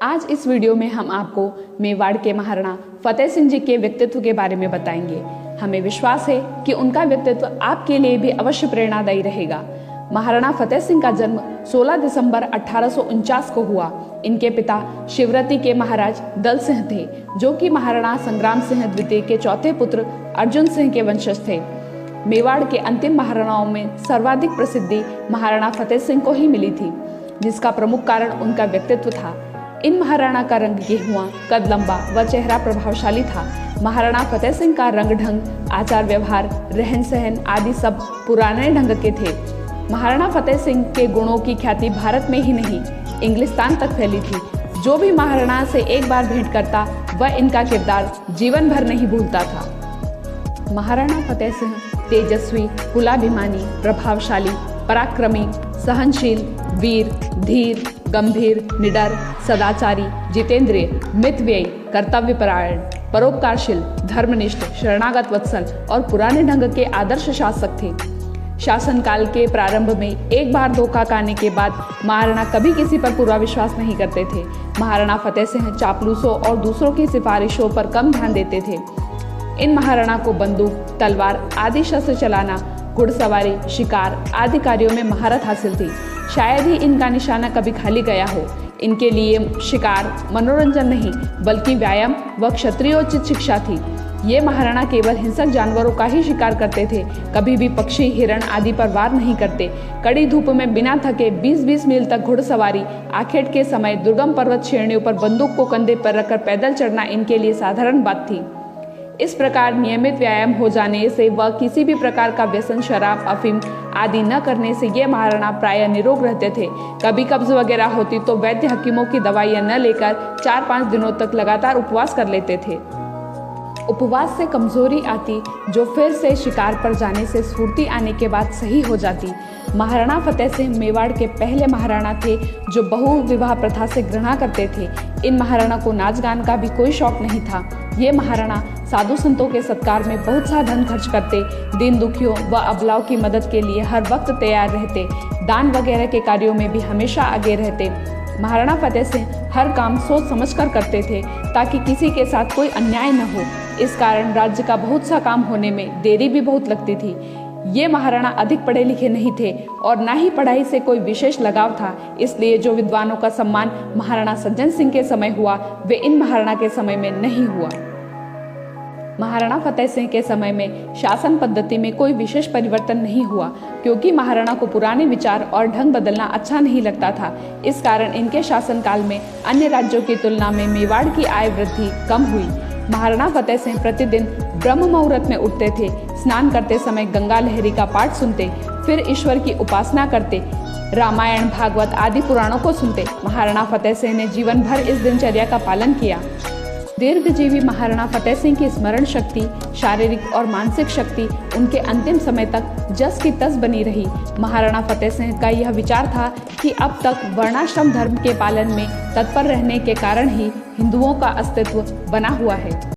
आज इस वीडियो में हम आपको मेवाड़ के महाराणा फतेह सिंह जी के व्यक्तित्व के बारे में बताएंगे। हमें विश्वास है कि उनका व्यक्तित्व आपके लिए भी अवश्य प्रेरणादायी रहेगा। महाराणा फतेह सिंह का जन्म 16 दिसंबर 1849 को हुआ। इनके पिता शिवरती के महाराज दल सिंह थे, जो कि महाराणा संग्राम सिंह द्वितीय के चौथे पुत्र अर्जुन सिंह के वंशज थे। मेवाड़ के अंतिम महाराणाओं में सर्वाधिक प्रसिद्धि महाराणा फतेह सिंह को ही मिली थी, जिसका प्रमुख कारण उनका व्यक्तित्व था। इन महाराणा का रंग गेहुआ, कद लंबा व चेहरा प्रभावशाली था। महाराणा फतेह सिंह का रंग ढंग, आचार व्यवहार, रहन सहन आदि सब पुराने ढंग के थे। महाराणा फतेह सिंह के गुणों की ख्याति भारत में ही नहीं, इंग्लिस्तान तक फैली थी। जो भी महाराणा से एक बार भेंट करता वह इनका किरदार जीवन भर नहीं भूलता था। महाराणा फतेह सिंह तेजस्वी, कुलाभिमानी, प्रभावशाली, पराक्रमी, सहनशील, वीर, धीर, गंभीर, निडर, सदाचारी, जितेंद्रिय, मितव्ययी, कर्तव्यपरायण, परोपकारशील, धर्मनिष्ठ, शरणागत वत्सल और पुराने ढंग के आदर्श शासक थे। शासनकाल के प्रारंभ में एक बार धोखा खाने के बाद महाराणा कभी किसी पर पूरा विश्वास नहीं करते थे। महाराणा फतेह सिंह चापलूसों और दूसरों की सिफारिशों पर कम ध्यान देते थे। इन महाराणा को बंदूक, तलवार आदि शस्त्र चलाना, घुड़सवारी, शिकार आदि कार्यों में महारत हासिल थी। शायद ही इनका निशाना कभी खाली गया हो। इनके लिए शिकार मनोरंजन नहीं बल्कि व्यायाम व क्षत्रियोचित शिक्षा थी। ये महाराणा केवल हिंसक जानवरों का ही शिकार करते थे, कभी भी पक्षी, हिरण आदि पर वार नहीं करते। कड़ी धूप में बिना थके 20-20 मील तक घुड़सवारी, आखेट के समय दुर्गम पर्वत श्रेणियों पर बंदूक को कंधे पर रखकर पैदल चढ़ना इनके लिए साधारण बात थी। इस प्रकार नियमित व्यायाम हो जाने से व किसी भी प्रकार का व्यसन, शराब, अफीम आदि न करने से ये महाराणा प्रायः निरोग रहते थे। कभी कब्ज वगैरह होती तो वैद्य हकीमों की दवाइयां न लेकर 4-5 दिनों तक लगातार उपवास कर लेते थे। उपवास से कमजोरी आती, जो फिर से शिकार पर जाने से स्फूर्ति आने के बाद सही हो जाती। महाराणा फतेह सिंह मेवाड़ के पहले महाराणा थे जो बहु विवाह प्रथा से घृणा करते थे। इन महाराणा को नाच गान का भी कोई शौक नहीं था। ये महाराणा साधु संतों के सत्कार में बहुत सा धन खर्च करते, दीन दुखियों व अबलाओं की मदद के लिए हर वक्त तैयार रहते, दान वगैरह के कार्यों में भी हमेशा आगे रहते। महाराणा फतेह सिंह हर काम सोच समझ कर करते थे ताकि किसी के साथ कोई अन्याय न हो। इस कारण राज्य का बहुत सा काम होने में देरी भी बहुत लगती थी। ये महाराणा अधिक पढ़े लिखे नहीं थे और ना ही पढ़ाई से कोई विशेष लगाव था, इसलिए जो विद्वानों का सम्मान महाराणा सज्जन सिंह के समय हुआ वे इन महाराणा के समय में नहीं हुआ। महाराणा फतेह सिंह के समय में शासन पद्धति में कोई विशेष परिवर्तन नहीं हुआ, क्योंकि महाराणा को पुराने विचार और ढंग बदलना अच्छा नहीं लगता था। इस कारण इनके शासनकाल में अन्य राज्यों की तुलना में मेवाड़ की आय वृद्धि कम हुई। महाराणा फतेह सिंह प्रतिदिन ब्रह्म मुहूर्त में उठते थे, स्नान करते समय गंगा लहरी का पाठ सुनते, फिर ईश्वर की उपासना करते, रामायण, भागवत आदि पुराणों को सुनते। महाराणा फतेह सिंह ने जीवन भर इस दिनचर्या का पालन किया। दीर्घजीवी महाराणा फतेह सिंह की स्मरण शक्ति, शारीरिक और मानसिक शक्ति उनके अंतिम समय तक जस की तस बनी रही। महाराणा फतेह सिंह का यह विचार था कि अब तक वर्णाश्रम धर्म के पालन में तत्पर रहने के कारण ही हिंदुओं का अस्तित्व बना हुआ है।